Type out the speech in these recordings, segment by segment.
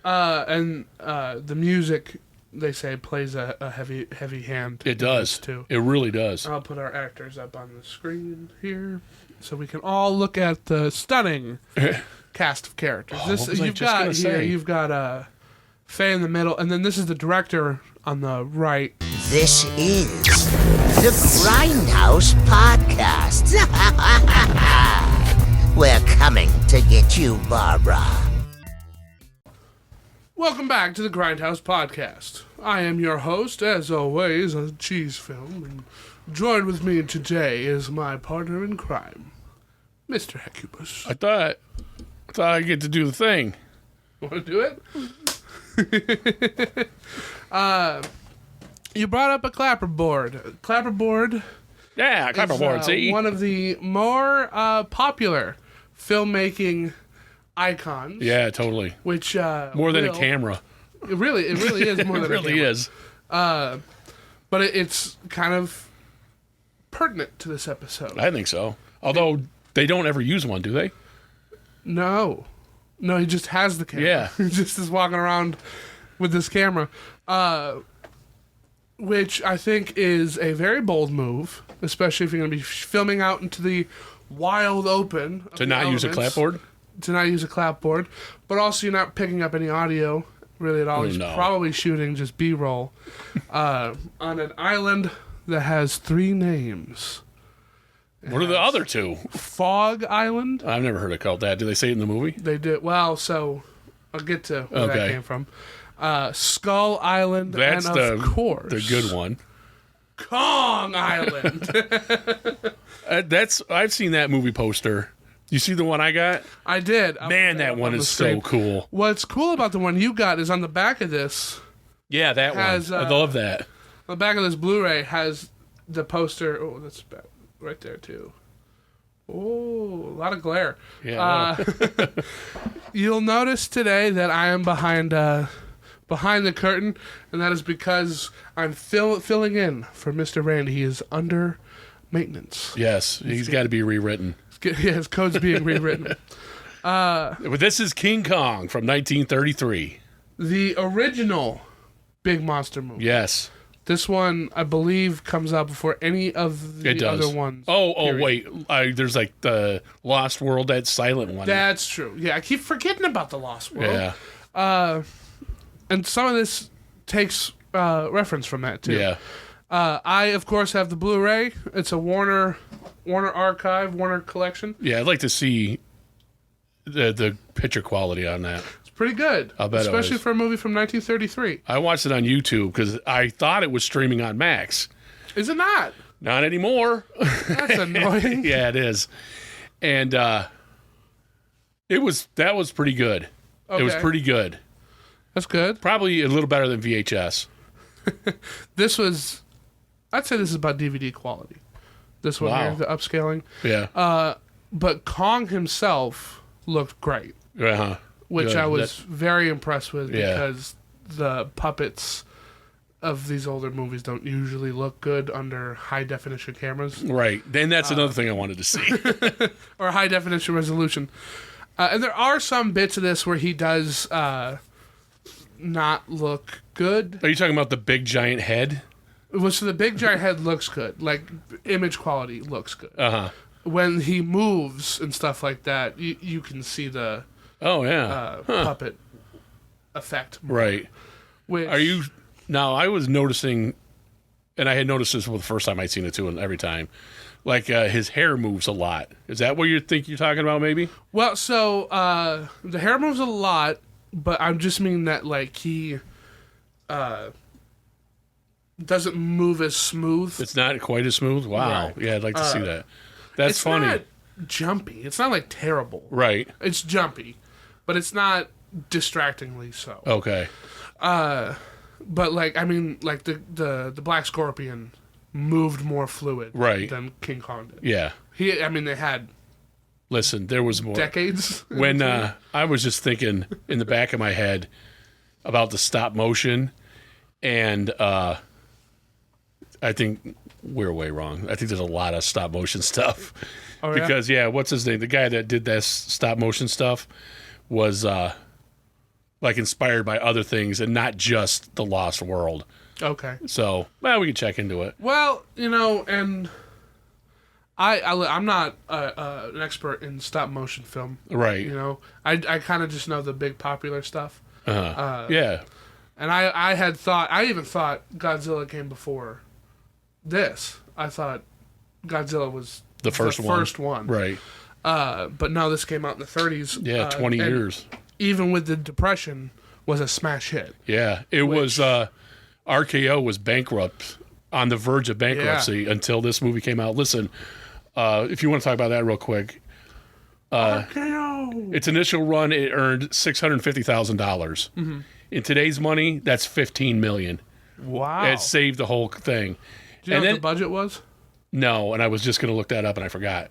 And the music, they say, plays a heavy hand. It does. Too. It really does. I'll put our actors up on the screen here so we can all look at the stunning cast of characters. You've got Faye in the middle, and then this is the director on the right. This is the Grindhouse Podcast. We're coming to get you, Barbara. Welcome back to the Grindhouse Podcast. I am your host, as always, a cheese film, and joined with me today is my partner in crime, Mr. Hecubus. I thought I'd get to do the thing. Want to do it? You brought up a clapperboard. Clapperboard. Yeah, clapperboard. See, one of the more popular filmmaking icons. Yeah, totally. Which more than a camera. It really is more than a camera. It really is. But it's kind of pertinent to this episode. I think so. Although they don't ever use one, do they? No, he just has the camera. Yeah, he just is walking around with this camera, which I think is a very bold move, especially if you're going to be filming out into the wild open. To not use a clapboard. To not use a clapboard, but also you're not picking up any audio really at all. He's probably shooting just B-roll on an island that has 3 names. What are the other 2? Fog Island. I've never heard it called that. Do they say it in the movie? They did. Well, so I'll get to where that came from. Skull Island. That's and of course, the good one. Kong Island. I've seen that movie poster. You see the one I got? I did. Man, that one is so cool. What's cool about the one you got is on the back of this. Yeah, that one. I love that. The back of this Blu-ray has the poster. Oh, that's right there too. Oh, a lot of glare. Yeah. You'll notice today that I am behind the curtain, and that is because I'm filling in for Mr. Randy. He is under maintenance. Yes, he's got to be rewritten. His code's being rewritten. But this is King Kong from 1933. The original big monster movie. Yes. This one, I believe, comes out before any of the other ones. Wait. There's like the Lost World, that silent one. That's true. Yeah, I keep forgetting about the Lost World. Yeah. And some of this takes reference from that, too. Yeah. I, of course, have the Blu-ray. It's a Warner Archive, Warner collection. Yeah, I'd like to see the picture quality on that. It's pretty good. I'll bet especially for a movie from 1933. I watched it on YouTube because I thought it was streaming on Max. Is it not? Not anymore. That's annoying. Yeah, it is. And that was pretty good. Okay. It was pretty good. That's good. Probably a little better than VHS. I'd say this is about DVD quality. This one here, the upscaling. Yeah. But Kong himself looked great. Uh-huh. Which I was very impressed with because the puppets of these older movies don't usually look good under high-definition cameras. Right. Then that's another thing I wanted to see. Or high-definition resolution. And there are some bits of this where he does not look good. Are you talking about the big giant head? So the big giant head looks good. Like, image quality looks good. Uh-huh. When he moves and stuff like that, you can see the puppet effect. Right. Which, Now, I was noticing, and I had noticed this for the first time I'd seen it too, and every time, like his hair moves a lot. Is that what you think you're talking about, maybe? Well, so the hair moves a lot, but I just mean that, like, he doesn't move as smooth. It's not quite as smooth? Wow. Right. Yeah, I'd like to see that. That's funny. It's not jumpy. It's not, like, terrible. Right. It's jumpy, but it's not distractingly so. Okay. But, like, I mean, like, the Black Scorpion moved more fluid than King Kong did. Yeah. They had... Listen, there was more. Decades? When I was just thinking in the back of my head about the stop motion, and I think we're way wrong. I think there's a lot of stop motion stuff. Oh, because, what's his name? The guy that did that stop motion stuff was like inspired by other things and not just the Lost World. Okay. So, well, we can check into it. Well, and I'm not an expert in stop motion film. Right. I kind of just know the big popular stuff. Yeah. And I even thought Godzilla came before this. I thought Godzilla was the first one. Right. But no, this came out in the 30s. Yeah, 20 years. Even with the Depression, was a smash hit. Yeah, it was. RKO was bankrupt, on the verge of bankruptcy until this movie came out. Listen, if you want to talk about that real quick, RKO. Its initial run, it earned $650,000. Mm-hmm. In today's money, that's $15 million. Wow, it saved the whole thing. Do you know what the budget was? No, and I was just going to look that up, and I forgot.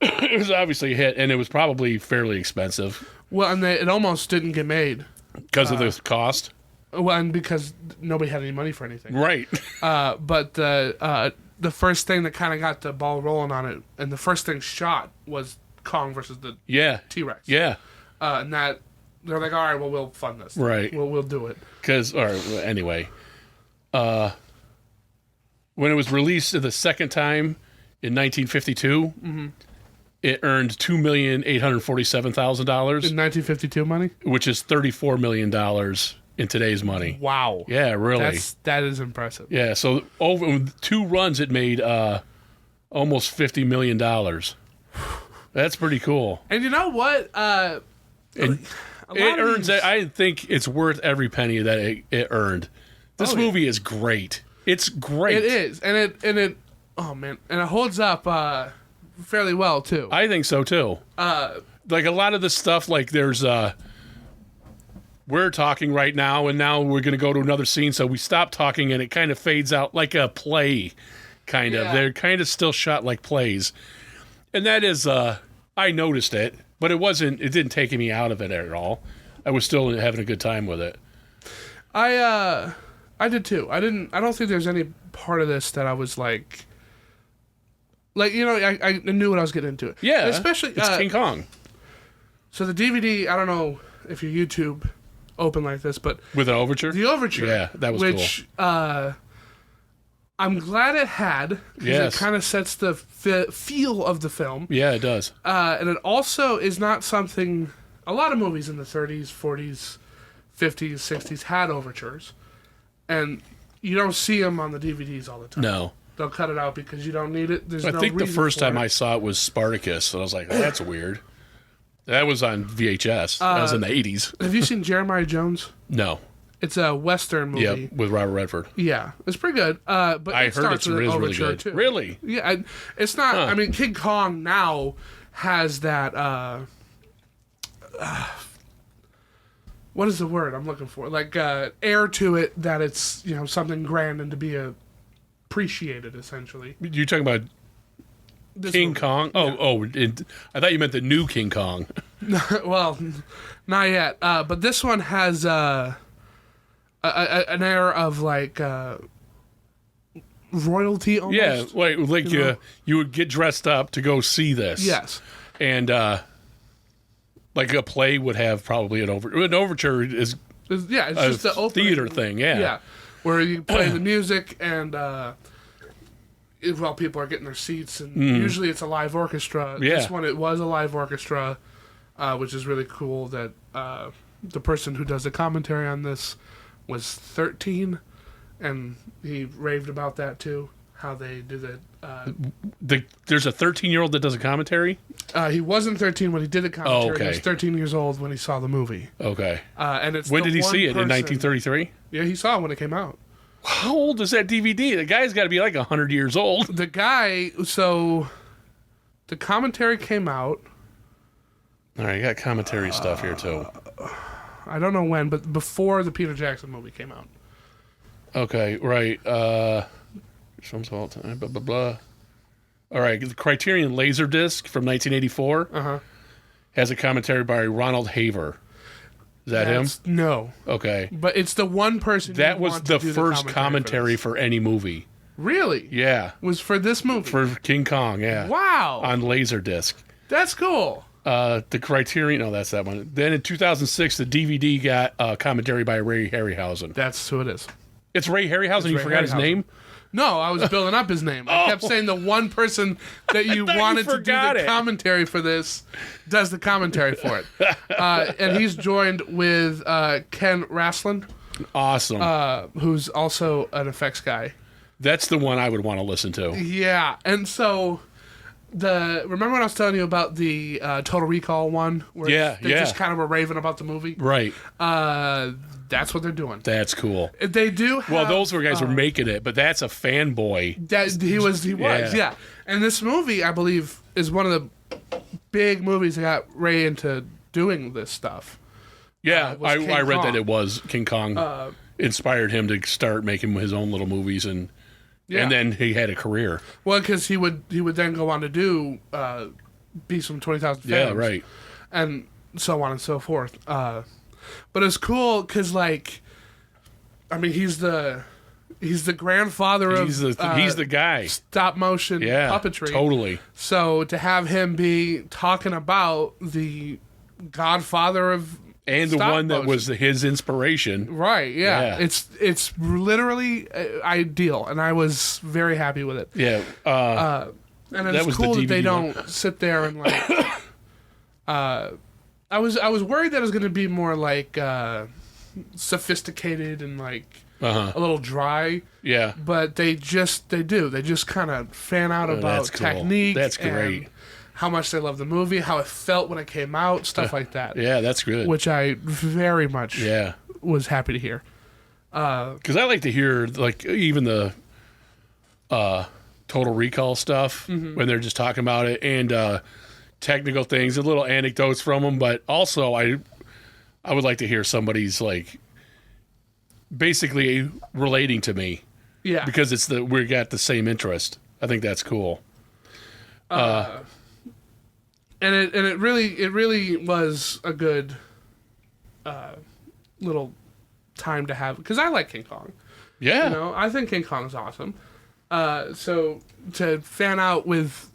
It was obviously a hit, and it was probably fairly expensive. Well, and it almost didn't get made because of the cost. Well, and because nobody had any money for anything. Right. But the first thing that kind of got the ball rolling on it, and the first thing shot was Kong versus the T-Rex. Yeah. And that they're like, all right, well, we'll fund this. Right. We'll do it. Anyway, when it was released the second time in 1952, it earned $2,847,000 in 1952 money, which is $34 million in today's money. Wow. Yeah, really. That is impressive. Yeah, so over 2 runs, it made almost $50 million. That's pretty cool. And you know what? It earns. I think it's worth every penny that it earned. This movie is great. It's great. It is, and it. Oh man, and it holds up fairly well too. I think so too. Like a lot of the stuff, like there's we're talking right now, and now we're going to go to another scene, so we stop talking, and it kind of fades out like a play, kind of. They're kind of still shot like plays, and that is. I noticed it, but it didn't take me out of it at all. I was still having a good time with it. I did too. I don't think there's any part of this that I was like I knew what I was getting into. Yeah, especially it's King Kong. So the DVD, I don't know if your YouTube open like this, but with an overture. The overture, yeah, that was cool. I'm glad it had, because it kind of sets the feel of the film. Yeah, it does. And it also is not something... A lot of movies in the 30s, 40s, 50s, 60s had overtures. And you don't see them on the DVDs all the time. No. They'll cut it out because you don't need it. I think the first time I saw it was Spartacus, and I was like, oh, that's weird. That was on VHS. That was in the 80s. Have you seen Jeremiah Jones? No. It's a Western movie. Yeah, with Robert Redford. Yeah, it's pretty good. But I heard it's really good. Too. Really? Yeah, it's not. I mean, King Kong now has that. What is the word I'm looking for? Like air to it that it's something grand and to be appreciated essentially. You're talking about this King movie. Kong? Oh, yeah. I thought you meant the new King Kong. Well, not yet. But this one has. An air of like royalty almost. Yeah, like you would get dressed up to go see this. Yes. And like a play would have probably an overture is it's just the opening theater thing, yeah. Where you play the music and while people are getting their seats, and usually it's a live orchestra. Yeah. This one, it was a live orchestra, which is really cool that the person who does the commentary on this was 13, and he raved about that too, how they do that. There's a 13-year-old that does a commentary? He wasn't 13 when he did the commentary. Oh, okay. He was 13 years old when he saw the movie. Okay. And it's when did he see it? In 1933? Yeah, he saw it when it came out. How old is that DVD? The guy's got to be like 100 years old. The guy, so the commentary came out. All right, you got commentary stuff here too. I don't know when, but before the Peter Jackson movie came out. Okay, right. Films all time, blah, blah, blah. All right, the Criterion Laserdisc from 1984 has a commentary by Ronald Haver. Is that him? No. Okay. But it's the one person that was the first commentary for any movie. Really? Yeah. Was for this movie? For King Kong, yeah. Wow. On Laserdisc. That's cool. The Criterion, no, that's that one. Then in 2006, the DVD got commentary by Ray Harryhausen. That's who it is. It's Ray Harryhausen? You forgot his name? No, I was building up his name. I kept saying the one person that you wanted to do the commentary for this does the commentary for it. And he's joined with Ken Rasslin. Awesome. Who's also an effects guy. That's the one I would want to listen to. Yeah, and so... remember when I was telling you about the Total Recall one? Where they just kind of were raving about the movie? Right. That's what they're doing. That's cool. They do have... Well, those guys were making it, but that's a fanboy. He was, yeah. And this movie, I believe, is one of the big movies that got Ray into doing this stuff. Yeah, I read that it was King Kong inspired him to start making his own little movies, and then he had a career. Well, because he would then go on to do Beast from 20,000 Fathoms. Yeah, right. And so on and so forth. But it's cool because, like, I mean, he's the grandfather of he's the guy stop motion puppetry. Totally. So to have him be talking about the godfather of and the one that was his inspiration, right? Yeah, it's literally ideal, and I was very happy with it. Yeah, and it's cool that they don't sit there and like. I was worried that it was going to be more like sophisticated and like a little dry. Yeah. But they just kind of fan out about technique. That's great. And how much they love the movie, how it felt when it came out, stuff like that. Yeah, that's good. Which I very much was happy to hear. Because I like to hear like even the Total Recall stuff when they're just talking about it and technical things and little anecdotes from them, but also I would like to hear somebody's like basically relating to me, because we got the same interest. I think that's cool. And it really was a good little time to have, because I like King Kong. Yeah, I think King Kong's awesome. So to fan out with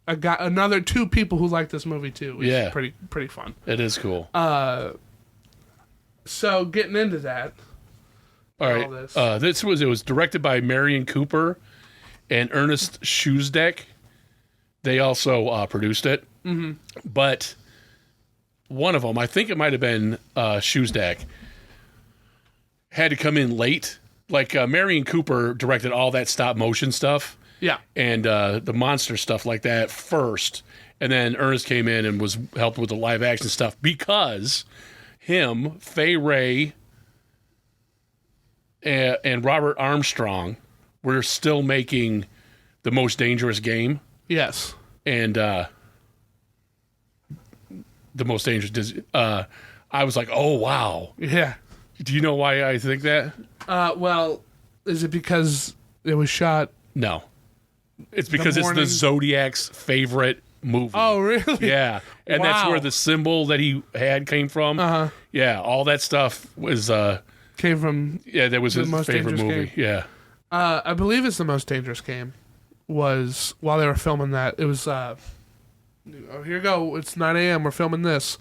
another two people who like this movie too is pretty fun. It is cool. So getting into that. All right. It was directed by Marion Cooper and Ernest Shoesdeck. They also produced it. Mm-hmm. But one of them, I think it might have been Shoesdeck, had to come in late. Like Marion Cooper directed all that stop motion stuff. Yeah. And the monster stuff like that first. And then Ernest came in and was helped with the live action stuff because him, Fay Wray, and Robert Armstrong were still making The Most Dangerous Game. Yes. And The Most Dangerous... I was like, oh, wow. Yeah. Do you know why I think that? Well, is it because it was shot... No. It's because it's the Zodiac's favorite movie. Oh, really? Yeah. And that's where the symbol that he had came from. Uh-huh. Yeah, all that stuff was... came from... Yeah, that was his favorite movie. Game. Yeah. I believe it's The Most Dangerous Game. Was, while they were filming that, it was... here you go, it's 9 a.m., we're filming this.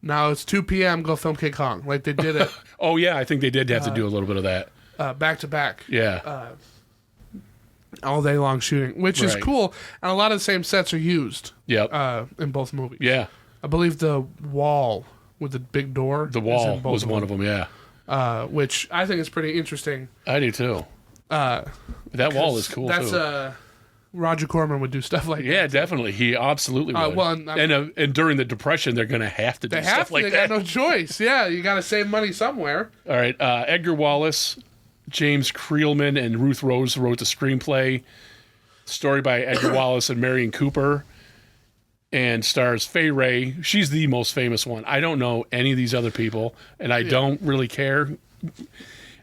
Now it's 2 p.m., go film King Kong. Like, they did it... Oh, yeah, I think they did have to do a little bit of that. Back to back. Yeah. All day long shooting, which is cool, and a lot of the same sets are used. Yep. In both movies. Yeah. I believe the wall with the big door. The wall was one of them. Yeah. Which I think is pretty interesting. I do too. That wall is cool. That's Roger Corman would do stuff like that. Yeah, definitely. He absolutely would. And during the Depression, they're going to have to do stuff like that. They got no choice. Yeah, you got to save money somewhere. All right. Edgar Wallace, James Creelman, and Ruth Rose wrote the screenplay. Story by Edgar Wallace and Marion Cooper. And stars Fay Wray. She's the most famous one. I don't know any of these other people, and I don't really care.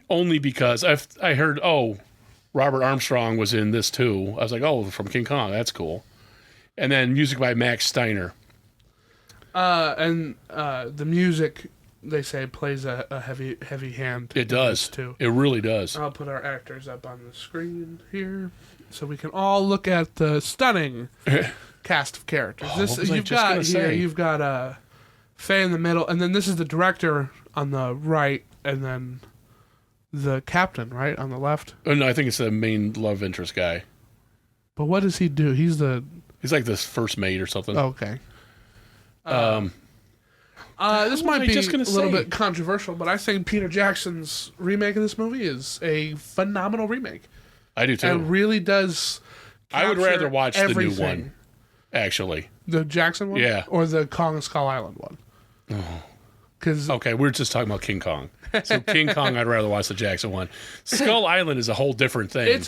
Only because I heard, Robert Armstrong was in this too. I was like, from King Kong. That's cool. And then music by Max Steiner. And the music they say plays a heavy hand. It does too. It really does. I'll put our actors up on the screen here, so we can all look at the stunning cast of characters. You've got Faye in the middle, and then this is the director on the right, and then the captain right on the left. Oh, no, I think it's the main love interest guy. But what does he do? He's like the first mate or something. Okay. This might be a little bit controversial, but I think Peter Jackson's remake of this movie is a phenomenal remake. I do too. It really does. I would rather watch the new one, actually. The Jackson one? Yeah. Or the Kong Skull Island one? Oh. Okay, we're just talking about King Kong. So King Kong, I'd rather watch the Jackson one. Skull Island is a whole different thing. It's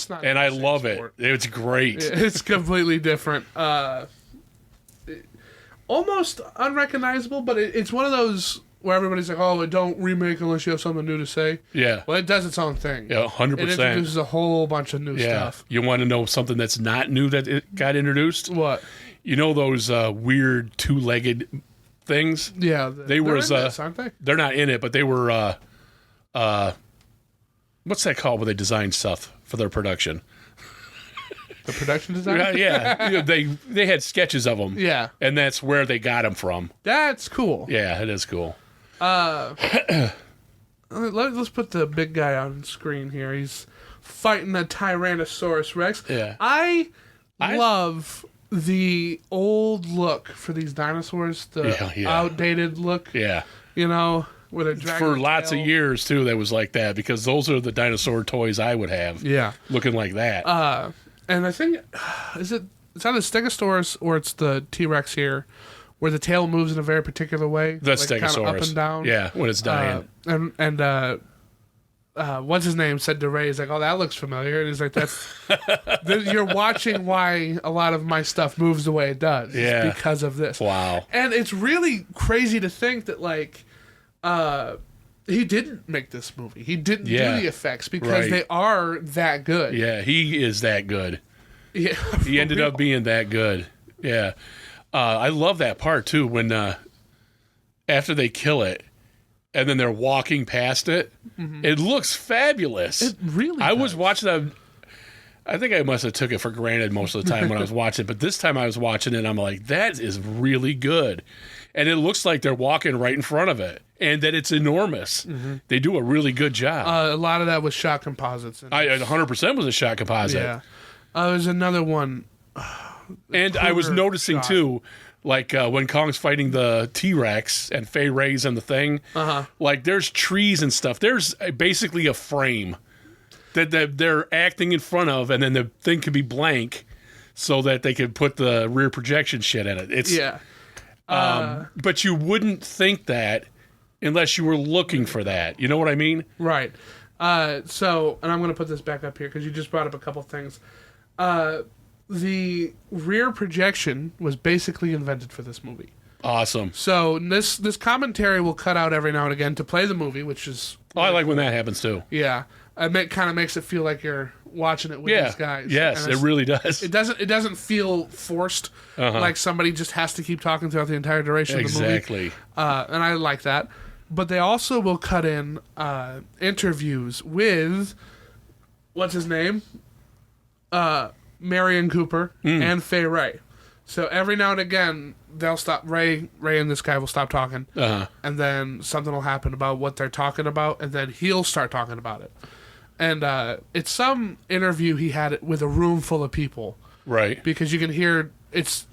not. And I love it. It's great. It's completely different. Almost unrecognizable, but it's one of those where everybody's like, "Oh, don't remake unless you have something new to say." Yeah. Well, it does its own thing. Yeah, 100%. It introduces a whole bunch of new stuff. You want to know something that's not new that it got introduced? What? You know those weird two-legged things? Yeah, they're in this, aren't they? They're not in it, but they were. What's that called when they design stuff for their production? The production design? Yeah. They had sketches of them. Yeah. And that's where they got them from. That's cool. Yeah, it is cool. Let's put the big guy on screen here. He's fighting a Tyrannosaurus Rex. Yeah. I love the old look for these dinosaurs, the outdated look. Yeah. You know, with a dragon for lots of years, too, that was like that, because those are the dinosaur toys I would have. Yeah. Looking like that. And I think, it's either Stegosaurus or it's the T-Rex here, where the tail moves in a very particular way. The Stegosaurus. Kind of up and down. Yeah, when it's dying. What's his name said to Ray, he's like, "Oh, that looks familiar." And he's like, you're watching why a lot of my stuff moves the way it does. Yeah. Because of this. Wow. And it's really crazy to think that, like, he didn't make this movie. He didn't do the effects because they are that good. Yeah, he is that good. Yeah, he ended up being that good. Yeah. I love that part, too, when after they kill it and then they're walking past it. Mm-hmm. It looks fabulous. It really I does. was watching that. I think I must have took it for granted most of the time when I was watching it, but this time I was watching it and I'm like, that is really good. And it looks like they're walking right in front of it, and that it's enormous. Mm-hmm. They do a really good job. A lot of that was shot composites. 100% was a shot composite. Yeah. There's another one. And I was noticing, too, like when Kong's fighting the T-Rex and Fay Ray's on the thing, like there's trees and stuff. There's basically a frame that they're acting in front of, and then the thing could be blank so that they could put the rear projection shit in it. It's but you wouldn't think that unless you were looking for that. You know what I mean? Right. So, and I'm going to put this back up here because you just brought up a couple things. The rear projection was basically invented for this movie. Awesome. So this commentary will cut out every now and again to play the movie, which is... Oh, I like when that happens, too. Yeah. It kind of makes it feel like you're watching it with these guys. Yes, it really does. It doesn't feel forced, like somebody just has to keep talking throughout the entire duration of the movie. Exactly. And I like that. But they also will cut in interviews with, what's his name? Marion Cooper and Fay Ray. So every now and again, they'll stop. Ray and this guy will stop talking, and then something will happen about what they're talking about, and then he'll start talking about it. And it's some interview he had with a room full of people, right? Because you can hear it's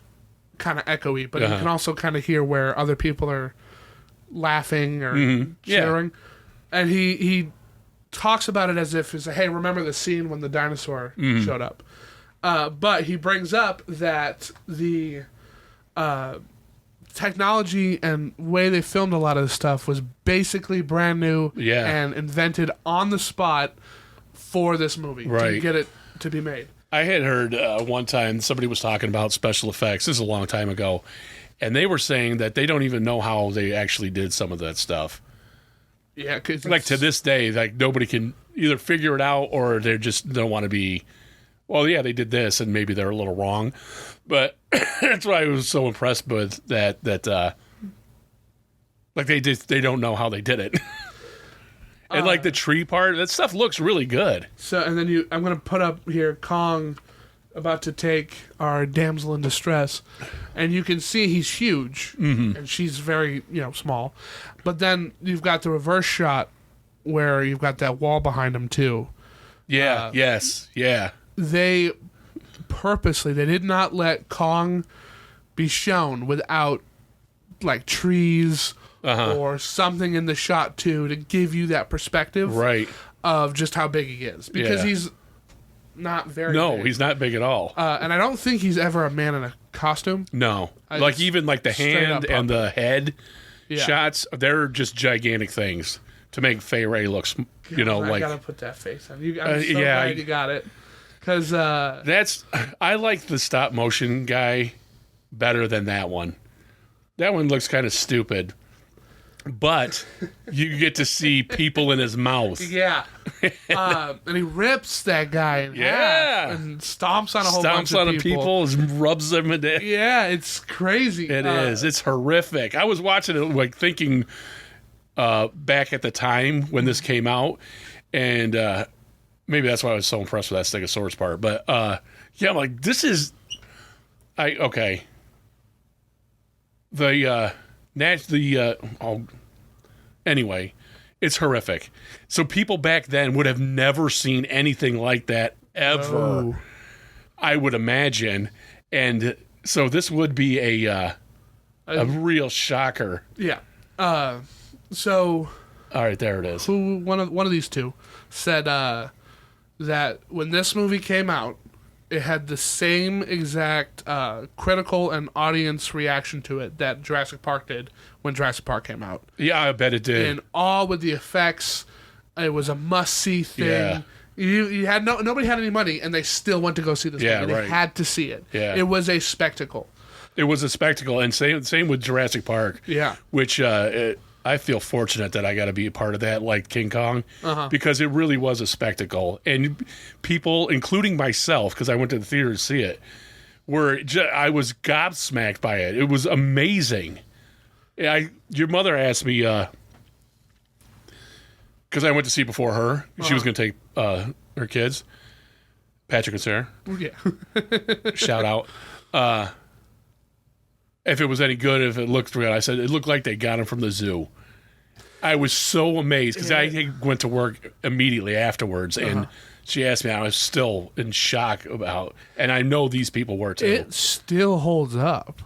kind of echoey, but you can also kind of hear where other people are laughing or cheering. And he talks about it as if it's like, hey, remember the scene when the dinosaur showed up? But he brings up that the technology and way they filmed a lot of this stuff was basically brand new and invented on the spot for this movie to get it to be made. I had heard one time somebody was talking about special effects. This is a long time ago. And they were saying that they don't even know how they actually did some of that stuff. Yeah, cause like to this day, like nobody can either figure it out or they just don't want to be... Well, yeah, they did this, and maybe they're a little wrong, but that's why I was so impressed with that Like they don't know how they did it. And like the tree part, that stuff looks really good. So, and then I'm going to put up here Kong about to take our damsel in distress, and you can see he's huge, and she's very, small. But then you've got the reverse shot where you've got that wall behind him too. Yeah. Yes. Yeah. They did not let Kong be shown without like trees or something in the shot too to give you that perspective of just how big he is, because he's not very big. He's not big at all. And I don't think he's ever a man in a costume. No. Like even like the hand and the head shots, they're just gigantic things to make Fay Wray looks, I gotta put that face on. I'm so glad you got it. Because I like the stop motion guy better than that one. That one looks kind of stupid, but you get to see people in his mouth. Yeah, and he rips that guy in half and stomps on a whole bunch of people. And rubs them in. Yeah, it's crazy. It is. It's horrific. I was watching it like thinking back at the time when this came out, and maybe that's why I was so impressed with that Stegosaurus part. But I'm like, this is okay. Anyway, it's horrific. So people back then would have never seen anything like that ever, I would imagine. And so this would be a real shocker. Yeah. So all right, there it is. One of these two said that when this movie came out, it had the same exact critical and audience reaction to it that Jurassic Park did when Jurassic Park came out. Yeah, I bet it did. And all with the effects, it was a must-see thing. Yeah. You had nobody had any money, and they still went to go see this movie. They had to see it. Yeah. It was a spectacle. It was a spectacle, and same with Jurassic Park. Yeah. Which I feel fortunate that I got to be a part of that, like King Kong, because it really was a spectacle. And people, including myself, because I went to the theater to see it, I was gobsmacked by it. It was amazing. Your mother asked me, because I went to see it before her. She was going to take her kids, Patrick and Sarah. Yeah. Shout out. If it was any good, if it looked real. I said, it looked like they got him from the zoo. I was so amazed because I went to work immediately afterwards, and she asked me, I was still in shock about, and I know these people were too. It still holds up.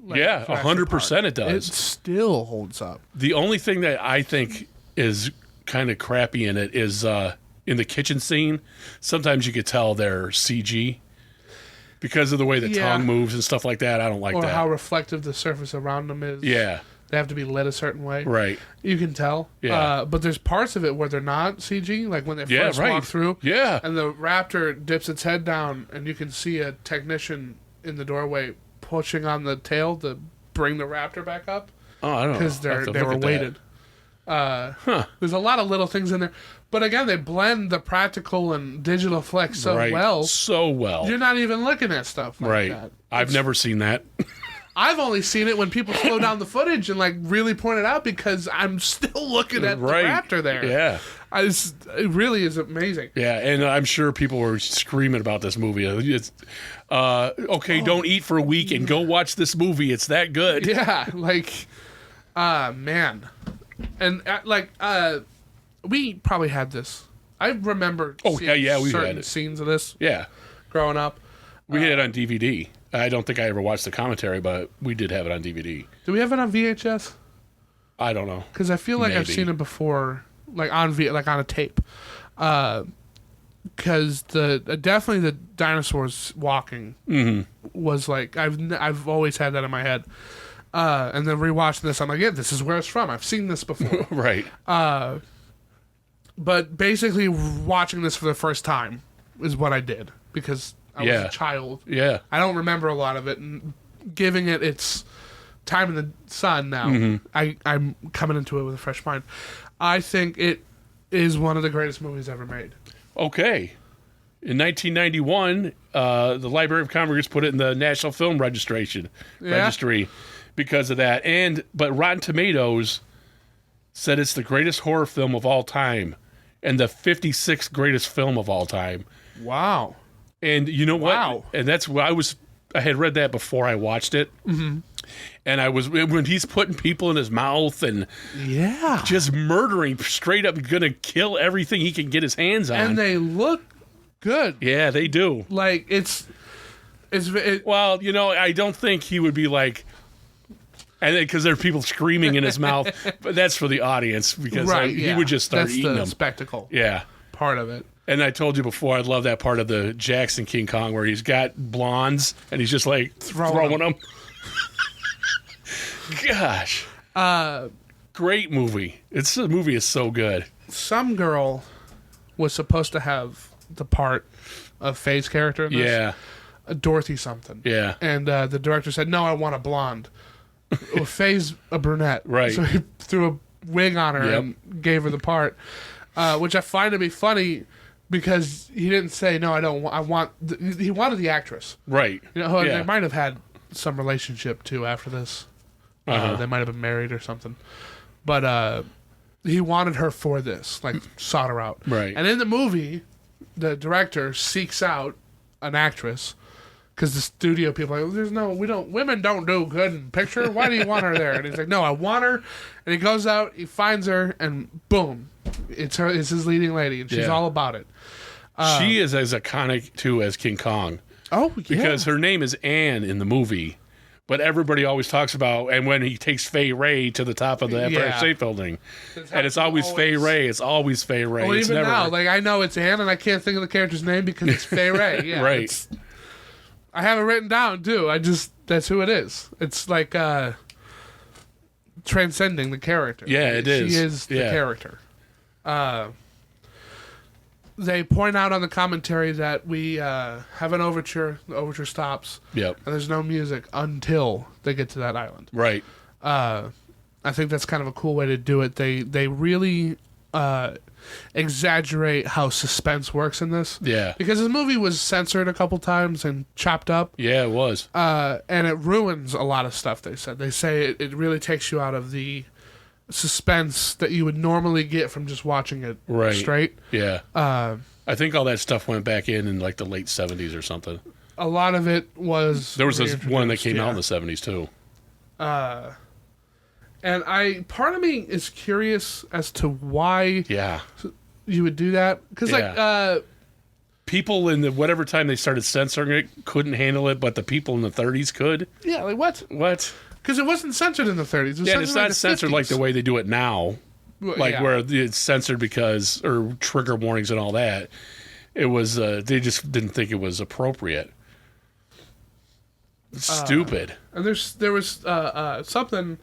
Like 100% it does. It still holds up. The only thing that I think is kind of crappy in it is in the kitchen scene, sometimes you could tell they're CG. Because of the way the tongue moves and stuff like that, I don't like that. Or how reflective the surface around them is. Yeah. They have to be lit a certain way. Right. You can tell. Yeah. But there's parts of it where they're not CG, like when they first walk through. Yeah. And the raptor dips its head down, and you can see a technician in the doorway pushing on the tail to bring the raptor back up. Oh, I don't know. Because they were weighted. There's a lot of little things in there. But again, they blend the practical and digital effects so well. So well. You're not even looking at stuff like that. I've never seen that. I've only seen it when people slow down the footage and like really point it out, because I'm still looking at the raptor there. Yeah. It really is amazing. Yeah, and I'm sure people were screaming about this movie. It's, don't eat for a week and go watch this movie. It's that good. Yeah, man. And we probably had this. I remember certain scenes of this growing up. We had it on DVD. I don't think I ever watched the commentary, but we did have it on DVD. Do we have it on VHS? I don't know. Because I feel like I've seen it before, like on a tape. Because definitely the dinosaurs walking was like, I've always had that in my head. And then rewatching this, I'm like, yeah, this is where it's from. I've seen this before. Right. But basically, watching this for the first time is what I did, because I was a child. Yeah. I don't remember a lot of it, and giving it its time in the sun now, I'm coming into it with a fresh mind. I think it is one of the greatest movies ever made. Okay. In 1991, the Library of Congress put it in the National Film Registry because of that. But Rotten Tomatoes said it's the greatest horror film of all time and the 56th greatest film of all time. Wow. And you know what? Wow. And that's what I had read that before I watched it. Mm-hmm. And when he's putting people in his mouth and just murdering, straight up gonna kill everything he can get his hands on. And they look good. Yeah, they do. Like Well, I don't think he would be like, and because there are people screaming in his mouth, but that's for the audience because he would just start eating them. That's the spectacle. Yeah, part of it. And I told you before, I love that part of the Jackson King Kong where he's got blondes and he's just like throwing them. Gosh, great movie. The movie is so good. Some girl was supposed to have the part of Faye's character in this. Yeah. Dorothy something. Yeah. And the director said, no, I want a blonde. Well, Faye's a brunette. Right. So he threw a wig on her and gave her the part, which I find to be funny because he didn't say, no, I don't want, he wanted the actress. Right. They might have had some relationship too after this. They might have been married or something. But he wanted her for this, like sought her out. Right. And in the movie, the director seeks out an actress because the studio people are like, women don't do good in picture. Why do you want her there? And he's like, no, I want her. And he goes out, he finds her, and boom, it's his leading lady, and she's all about it. She is as iconic too as King Kong. Oh, yeah. Because her name is Anne in the movie. But everybody always talks about, and when he takes Fay Ray to the top of the Empire State Building, and it's always Fay Ray. It's always Fay Ray. Well, it's even never, now, like I know it's Anne, and I can't think of the character's name because it's Fay Ray. Yeah, right. I have it written down too. That's who it is. It's like transcending the character. Yeah, it is. She is the character. They point out on the commentary that we have an overture. The overture stops. Yep. And there's no music until they get to that island. Right. I think that's kind of a cool way to do it. They really exaggerate how suspense works in this. Yeah. Because this movie was censored a couple times and chopped up. Yeah, it was. And it ruins a lot of stuff, they said. They say it really takes you out of the suspense that you would normally get from just watching it straight. Yeah. I think all that stuff went back in like the late 70s or something. A lot of it was There was this one that came out in the 70s too. And part of me is curious as to why you would do that. Because people in the whatever time they started censoring it couldn't handle it, but the people in the 30s could. Yeah, like what? What? Because it wasn't censored in the 30s. Yeah, it's not censored 50s. Like the way they do it now. Where it's censored or trigger warnings and all that. It was, they just didn't think it was appropriate. Stupid. And there was something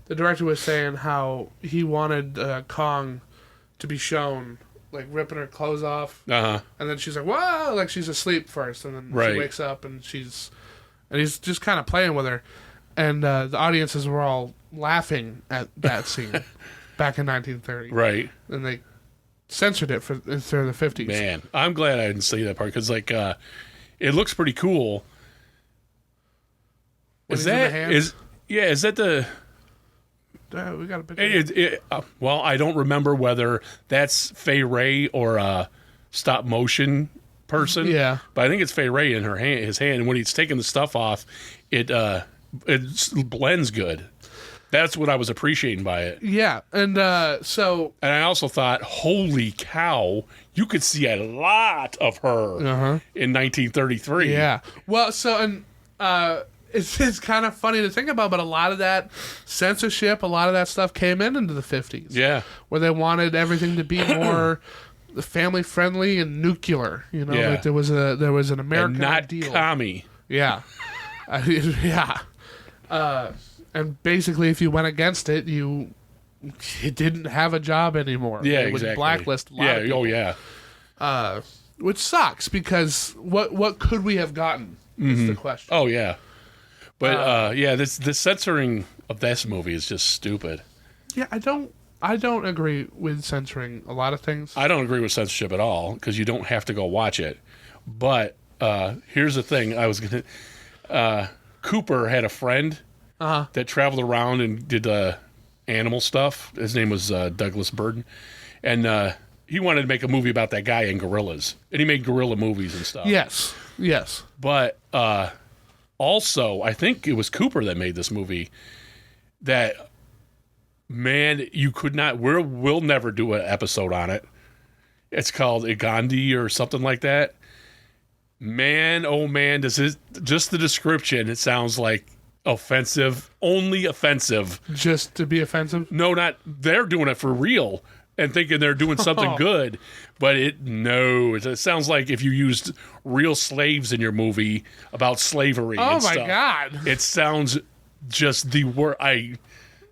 the director was saying how he wanted Kong to be shown like ripping her clothes off. And then she's like, whoa, like she's asleep first. And then she wakes up and he's just kind of playing with her. And the audiences were all laughing at that scene back in 1930. Right. And they censored it through the 50s. Man, I'm glad I didn't see that part because, like, it looks pretty cool. Is that the? We got a picture. Well, I don't remember whether that's Fay Ray or a stop motion person. Yeah, but I think it's Fay Ray in his hand. And when he's taking the stuff off, it blends good. That's what I was appreciating by it. Yeah, and so... And I also thought, holy cow, you could see a lot of her in 1933. Yeah. Well, it's kind of funny to think about, but a lot of that censorship, a lot of that stuff came into the 50s. Yeah. Where they wanted everything to be more family-friendly and nuclear. You know, like there was an American and not ideal. Commie. Yeah. And basically, if you went against it, you didn't have a job anymore. Yeah, it would blacklist a lot of people. Oh, yeah. Which sucks, because what could we have gotten is the question. Oh, yeah. But, the censoring of this movie is just stupid. Yeah, I don't agree with censoring a lot of things. I don't agree with censorship at all, because you don't have to go watch it. But here's the thing. Cooper had a friend that traveled around and did animal stuff. His name was Douglas Burden. And he wanted to make a movie about that guy and gorillas. And he made gorilla movies and stuff. Yes. But also, I think it was Cooper that made this movie that, man, you could not... We'll never do an episode on it. It's called Igandi or something like that. Man, oh man, does it... Just the description, it sounds like offensive. Only offensive. Just to be offensive? No, not... They're doing it for real and thinking they're doing something good. But it sounds like if you used real slaves in your movie about slavery and stuff. Oh, my God. It sounds just the worst.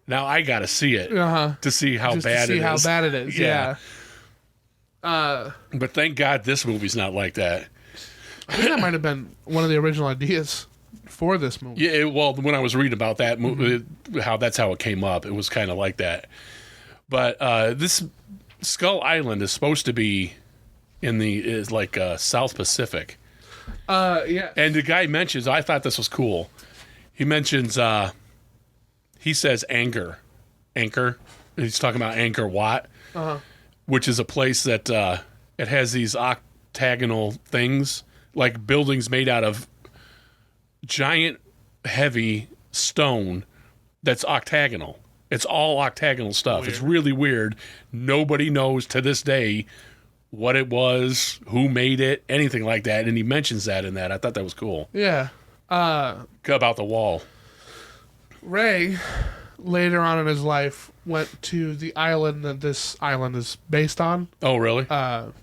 Now I got to see it to see how bad it is. How bad it is, yeah. But thank God this movie's not like that. I think that might have been one of the original ideas for this movie. Yeah, well, when I was reading about that movie, that's how it came up. It was kind of like that. But this Skull Island is supposed to be is like South Pacific. Yeah. And the guy mentions, I thought this was cool. He mentions, he says Anchor. He's talking about Angkor Wat, which is a place that it has these octagonal things, like buildings made out of giant, heavy stone that's octagonal. It's all octagonal stuff. Weird. It's really weird. Nobody knows to this day what it was, who made it, anything like that. And he mentions that in that. I thought that was cool. Yeah. About the wall. Ray, later on in his life, went to the island that this island is based on. Oh, really? And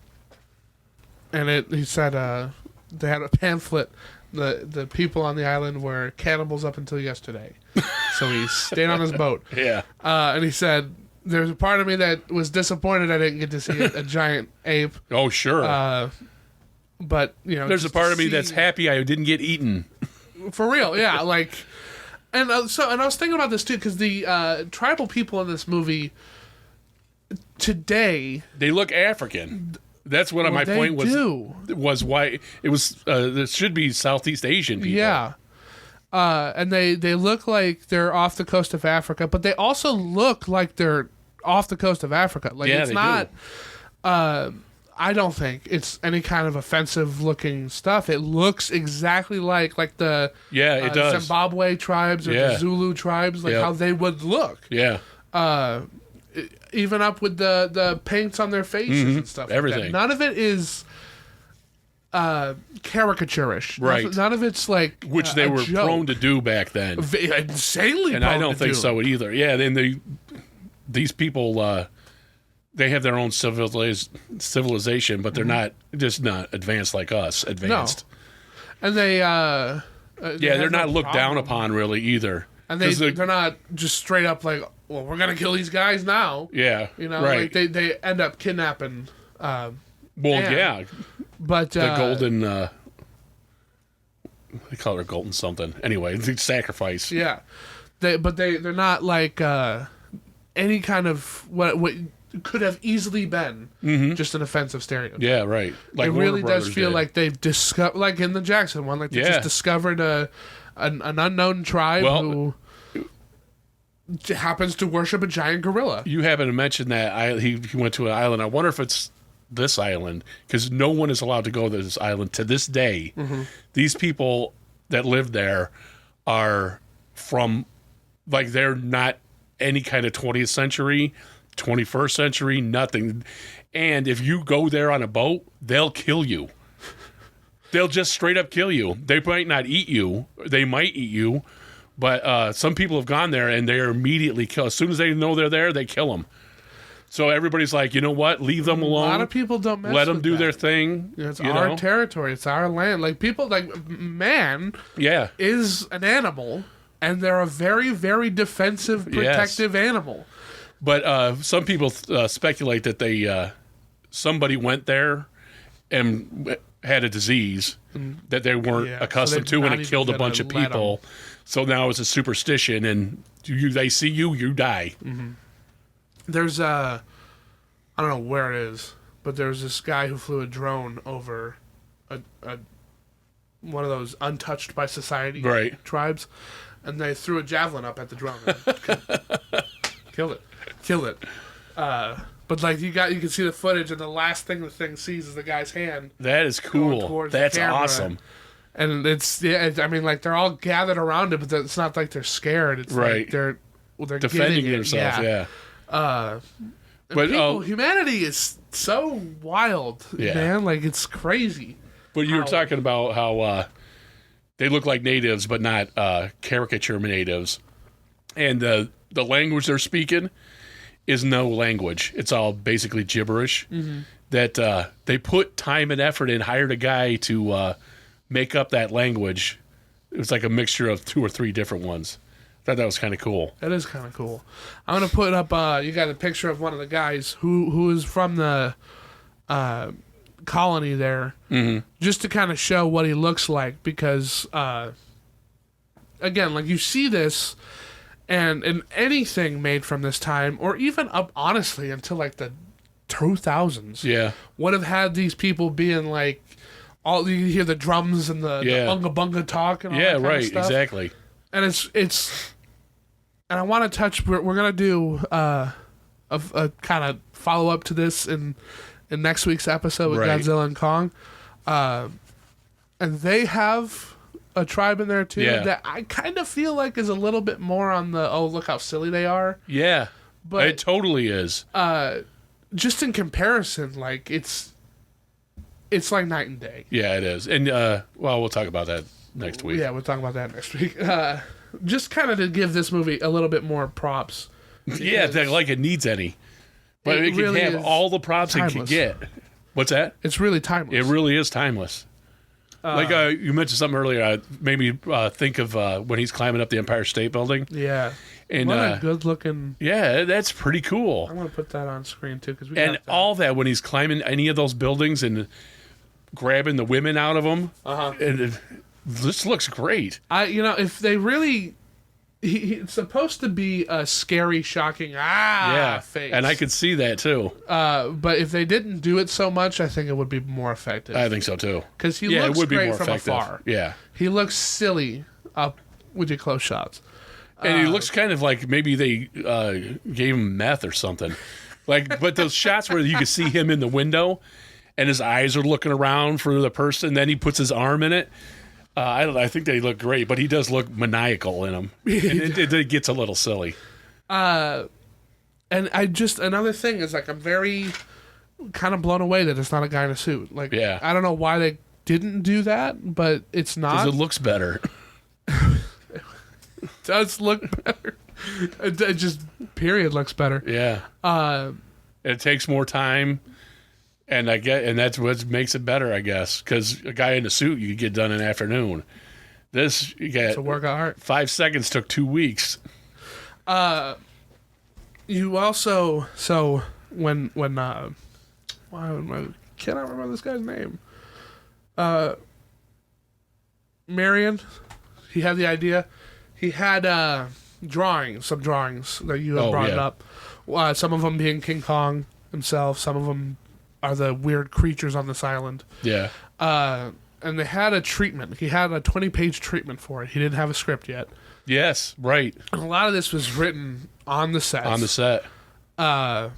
he said they had a pamphlet. The people on the island were cannibals up until yesterday. So he stayed on his boat. Yeah. And he said, there's a part of me that was disappointed I didn't get to see a giant ape. Oh, sure. But, you know. There's a part of me that's happy I didn't get eaten. For real, yeah. Like, and I was thinking about this, too, because the tribal people in this movie today. They look African. That's what my point was. Was why it was. There should be Southeast Asian people. Yeah, and they look like they're off the coast of Africa, but they also look like they're off the coast of Africa. Like it's not. I don't think it's any kind of offensive looking stuff. It looks exactly like the it does. Zimbabwe tribes or the Zulu tribes, like how they would look. Yeah. Even up with the paints on their faces and stuff. Everything. Like that. None of it is caricaturish. Right. None of it's like which they were prone to do back then. Insanely. And I don't think so either. Yeah. Then these people they have their own civilization, but they're not advanced like us. Advanced. No. And they they're not looked down upon really either. And they're not just straight up like, well, we're gonna kill these guys now. Yeah, you know, right. Like they end up kidnapping. Yeah, but the golden. They call her golden something. Anyway, the sacrifice. Yeah, they're not like any kind of what could have easily been just an offensive stereotype. Yeah, right. Like it really does feel like they've discovered, like in the Jackson one, like they just discovered an unknown tribe who happens to worship a giant gorilla. You haven't mentioned that he went to an island. I wonder if it's this island, because no one is allowed to go to this island to this day. These people that live there are from, like, they're not any kind of 20th century, 21st century, nothing. And if you go there on a boat, they'll kill you. They'll just straight up kill you. They might not eat you. They might eat you. But some people have gone there and they're immediately killed. As soon as they know they're there, they kill them. So everybody's like, you know what? Leave them alone. A lot of people don't mess with Let them do their thing. It's our territory. It's our land. Like, people, like, man is an animal, and they're a very, very defensive, protective animal. But some people speculate that somebody went there and had a disease that they weren't accustomed to, and it killed a bunch of people. So now it's a superstition, and they see you die. There's I don't know where it is, but there's this guy who flew a drone over one of those untouched by society tribes, and they threw a javelin up at the drum. Killed it. But like you can see the footage, and the last thing the thing sees is the guy's hand. That is cool. That's awesome. And I mean, like they're all gathered around it, but it's not like they're scared. It's like they're defending themselves. Yeah. But humanity is so wild, man. Like it's crazy. But you were talking about how they look like natives, but not caricature natives, and the language they're speaking is no language. It's all basically gibberish. Mm-hmm. That they put time and effort in, hired a guy to make up that language. It was like a mixture of 2 or 3 different ones. I thought that was kind of cool. That is kind of cool. I'm gonna put up. You got a picture of one of the guys who is from the colony there, just to kind of show what he looks like. Because again, like you see this, and in anything made from this time, or even up honestly until like the 2000s, would have had these people being like, all you hear the drums and the unga bunga talk and all that kind of stuff. Exactly. And it's. And I want to touch. We're gonna do a kind of follow up to this in next week's episode with Godzilla and Kong, and they have a tribe in there too that I kind of feel like is a little bit more on the look how silly they are. Yeah, but it totally is. Just in comparison, like it's like night and day. Yeah, it is. And we'll talk about that next week. Yeah, we'll talk about that next week. Just kind of to give this movie a little bit more props. Yeah, like it needs any. But it really can have all the props timeless. it can get. What's that? It's really timeless. It really is timeless. Like you mentioned something earlier, made me think of when he's climbing up the Empire State Building. Yeah. And what a good looking. Yeah, that's pretty cool. I'm going to put that on screen too. And all that when he's climbing any of those buildings and grabbing the women out of them. And this looks great. If they really, it's supposed to be a scary, shocking face, and I could see that too. But if they didn't do it so much, I think it would be more effective. I think so too. Because he looks great from afar. Yeah, he looks silly up with your close shots, and he looks kind of like maybe they gave him meth or something. But those shots where you can see him in the window, and his eyes are looking around for the person, then he puts his arm in it. I think they look great, but he does look maniacal in them. And it gets a little silly. And another thing is, like, I'm very kind of blown away that it's not a guy in a suit. Like, I don't know why they didn't do that, but it's not. Because it looks better. It does look better. It just, period, looks better. Yeah. It takes more time. And that's what makes it better, I guess, because a guy in a suit you could get done in an afternoon. This you get it's a work of art. 5 seconds took 2 weeks. You also when I cannot remember this guy's name. Marion, he had the idea. He had some drawings that you have brought up. Some of them being King Kong himself. Some of them are the weird creatures on this island. Yeah. And they had a treatment. He had a 20-page treatment for it. He didn't have a script yet. Yes, right. And a lot of this was written on the set. On the set. But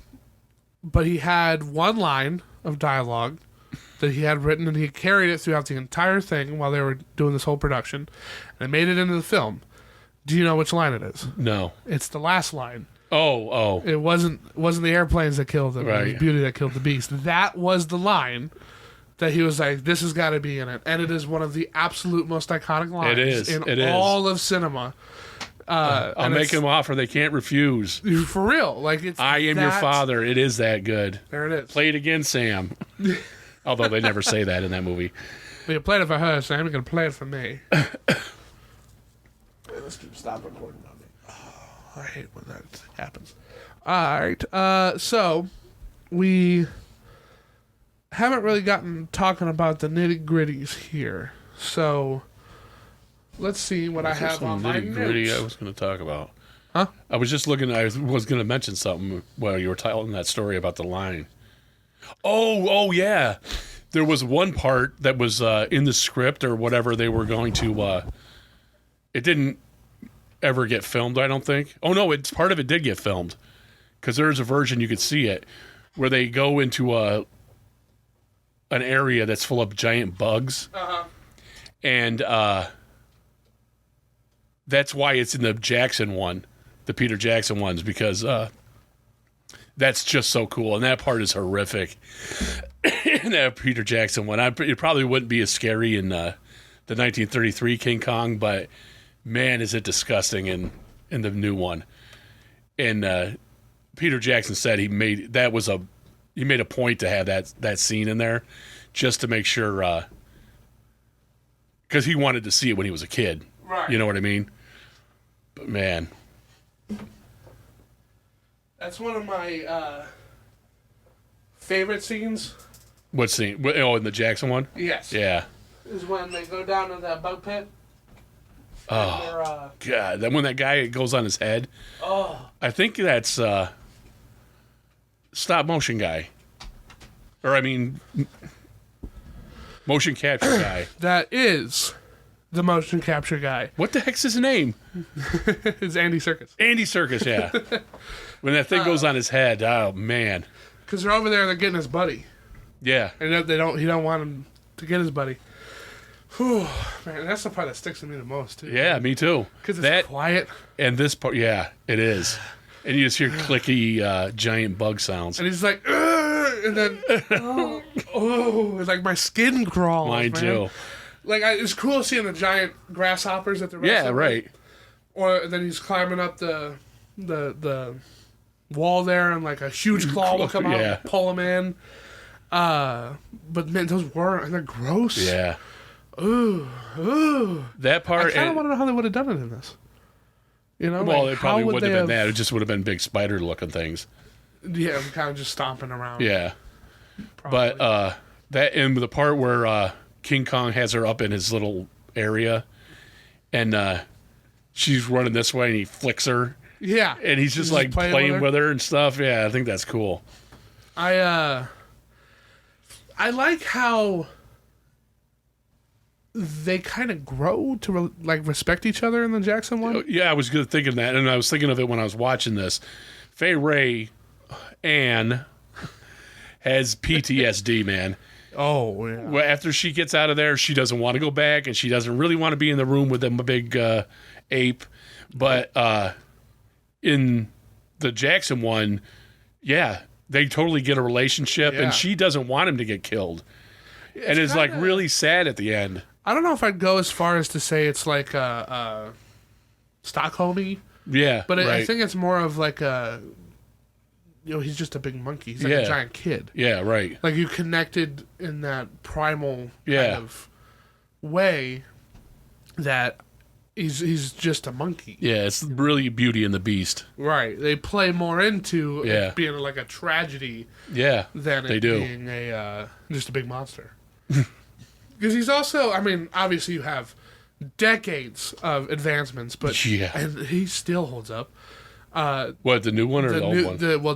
he had one line of dialogue that he had written, and he carried it throughout the entire thing while they were doing this whole production. And they made it into the film. Do you know which line it is? No. It's the last line. Oh. It wasn't the airplanes that killed them. Right. It was Beauty that killed the Beast. That was the line that he was like, this has got to be in it. And it is one of the absolute most iconic lines in all of cinema. I'll make him offer they can't refuse. For real. Like I am your father. It is that good. There it is. Play it again, Sam. Although they never say that in that movie. Well, you played it for her, Sam. You're going to play it for me. Let's stop recording on me. I hate when that happens. All right. So we haven't really gotten talking about the nitty-gritties here. So let's see what I have on my notes. I was going to talk about. Huh? I was just looking. I was going to mention something while you were telling that story about the line. Oh, yeah. There was one part that was in the script or whatever they were going to. It didn't ever get filmed, I don't think. Oh, no, it's part of it did get filmed. Because there's a version, you could see it, where they go into an area that's full of giant bugs. Uh-huh. And that's why it's in the Jackson one, the Peter Jackson ones, because that's just so cool. And that part is horrific. That Peter Jackson one. It probably wouldn't be as scary in the 1933 King Kong, but man, is it disgusting in the new one. And Peter Jackson said he made a point to have that scene in there just to make sure, because he wanted to see it when he was a kid. Right. You know what I mean? But man, that's one of my favorite scenes. what scene? Oh, in the Jackson one? Yes. Yeah. Is when they go down to that bug pit. Oh, God. Then when that guy goes on his head. Oh. I think that's stop motion guy. Or, I mean, motion capture guy. That is the motion capture guy. What the heck's his name? It's Andy Serkis. Andy Serkis, yeah. When that thing goes on his head, oh, man. Because they're over there, they're getting his buddy. Yeah. And he don't want him to get his buddy. Whew, man, that's the part that sticks to me the most, too. Yeah, me too. Because it's quiet. And this part, yeah, it is. And you just hear clicky giant bug sounds. And he's like, "Ugh," and then, it's like my skin crawls. Mine man. too. Like, it's cool seeing the giant grasshoppers at the restaurant. Yeah, right. Or then he's climbing up the wall there, and like a huge claw will come out and pull him in. But man, those worms, they're gross. Yeah. Ooh. That part. I kind of want to know how they would have done it in this. You know, well, like, it probably would wouldn't have been that. It just would have been big spider-looking things. Yeah, kind of just stomping around. Yeah. Probably. But that and the part where King Kong has her up in his little area, and she's running this way, and he flicks her. Yeah. And he's just like playing with her and stuff. Yeah, I think that's cool. I like how they kind of grow to respect each other in the Jackson one. Yeah, I was good thinking that, and I was thinking of it when I was watching this. Fay Ray Ann has PTSD, man. Oh, yeah. Well, after she gets out of there, she doesn't want to go back, and she doesn't really want to be in the room with them, a big ape. But in the Jackson one, yeah, they totally get a relationship, and she doesn't want him to get killed. And it's like really sad at the end. I don't know if I'd go as far as to say it's like Stockholm-y. Yeah, but right. I think it's more of like he's just a big monkey. He's like a giant kid. Yeah, right. Like you connected in that primal kind of way that he's just a monkey. Yeah, it's really Beauty and the Beast. Right. They play more into Yeah. it being like a tragedy Yeah, than they it do. being a just a big monster. Because he's also, I mean, obviously you have decades of advancements, but and he still holds up. What, the new one or the old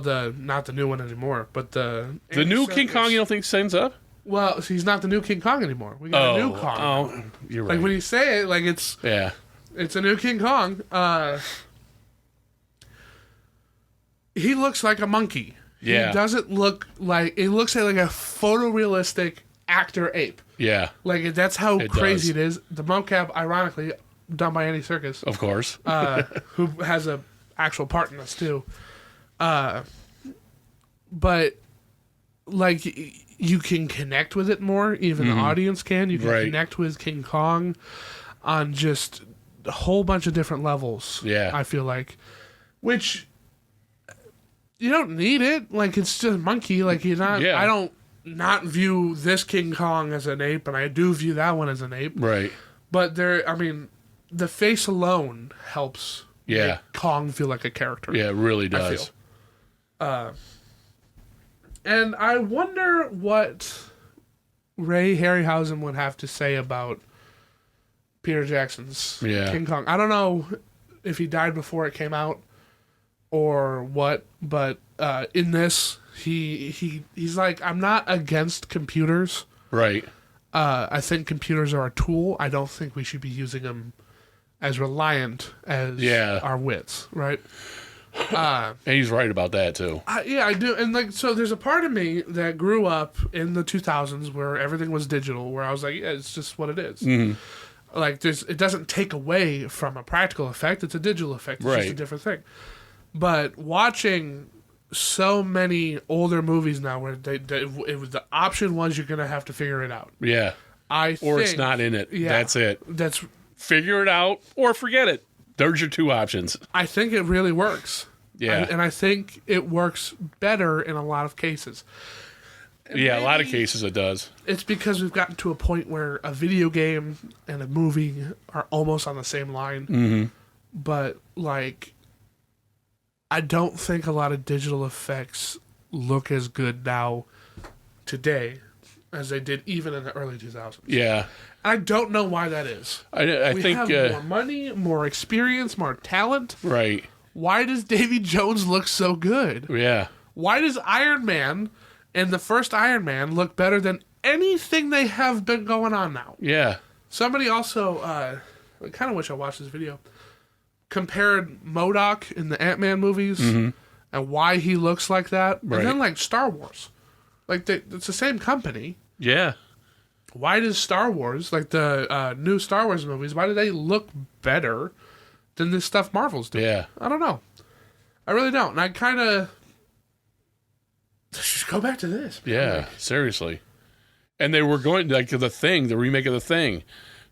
one? Not the new one anymore, but the new King Kong. You don't think stands up? Well, he's not the new King Kong anymore. We got a new Kong. Oh, you're right. Like when you say it, like it's a new King Kong. He looks like a monkey. Yeah. He doesn't look like, it looks like a photorealistic actor ape. Yeah. Like that's how crazy it is. The mocap, ironically, done by Andy Serkis. Of course. Who has a actual part in this too. But like you can connect with it more, even the audience can. You can connect with King Kong on just a whole bunch of different levels. Yeah. I feel like. Which you don't need it. Like it's just a monkey. Like you're not I don't not view this King Kong as an ape, and I do view that one as an ape. Right. But the face alone helps make Kong feel like a character. Yeah, it really does. I feel. And I wonder what Ray Harryhausen would have to say about Peter Jackson's King Kong. I don't know if he died before it came out or what, but in this, he's like, I'm not against computers. Right. I think computers are a tool. I don't think we should be using them as reliant as our wits, right? And he's right about that too. Yeah, I do. And like, so there's a part of me that grew up in the 2000s where everything was digital, where I was like, yeah, it's just what it is. Mm-hmm. Like, it doesn't take away from a practical effect. It's a digital effect. It's just a different thing. But watching so many older movies now where it was the option was you're going to have to figure it out. Yeah. Or it's not in it. Yeah, that's it. Figure it out or forget it. There's your two options. I think it really works. Yeah. And I think it works better in a lot of cases. And a lot of cases it does. It's because we've gotten to a point where a video game and a movie are almost on the same line. Mm-hmm. But, like, I don't think a lot of digital effects look as good now today as they did even in the early 2000s. Yeah. I don't know why that is. I think we have more money, more experience, more talent. Right. Why does Davy Jones look so good? Yeah. Why does Iron Man and the first Iron Man look better than anything they have been going on now? Yeah. Somebody also, I kind of wish I watched this video, compared MODOK in the Ant-Man movies and why he looks like that. Right. And then, like, Star Wars. Like, it's the same company. Yeah. Why does Star Wars, like the new Star Wars movies, why do they look better than this stuff Marvel's doing? Yeah. I don't know. I really don't. And I kind of... Just go back to this. Yeah, seriously. And they were going, like, the remake of The Thing.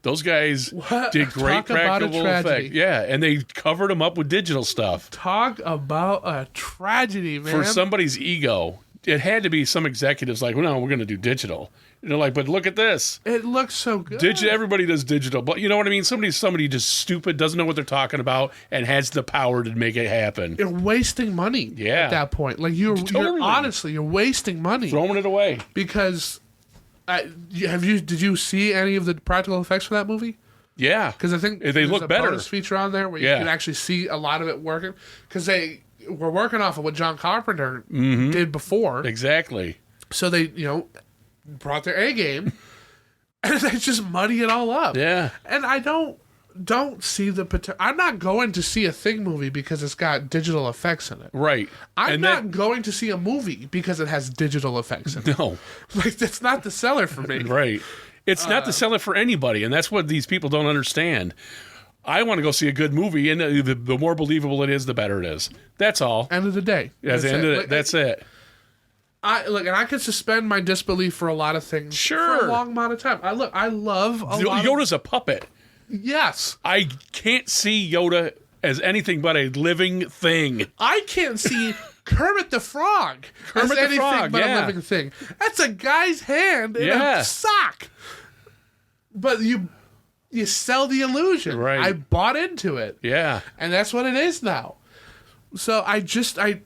Those guys did great practical effects. Yeah, and they covered them up with digital stuff. Talk about a tragedy, man. For somebody's ego. It had to be some executives like, well, no, we're going to do digital. And they're like, but look at this. It looks so good. Everybody does digital. But you know what I mean? Somebody just stupid, doesn't know what they're talking about, and has the power to make it happen. You're wasting money at that point. Like, you're honestly, you're wasting money. Throwing it away. Because, did you see any of the practical effects for that movie? Yeah. Because I think they look better. Bonus feature on there where you can actually see a lot of it working. Because they were working off of what John Carpenter did before. Exactly. So they, brought their A game, and they just muddy it all up. Yeah. And I don't see the potential. I'm not going to see a Thing movie because it's got digital effects in it. Right. I'm not going to see a movie because it has digital effects in it. No. Like, that's not the seller for me. Right. It's not the seller for anybody, and that's what these people don't understand. I want to go see a good movie, and the more believable it is, the better it is. That's all. End of the day. That's it. And I could suspend my disbelief for a lot of things for a long amount of time. I love Yoda's a puppet. Yes. I can't see Yoda as anything but a living thing. I can't see Kermit the Frog as anything but a living thing. That's a guy's hand in a sock. But you sell the illusion. Right. I bought into it. Yeah. And that's what it is now. So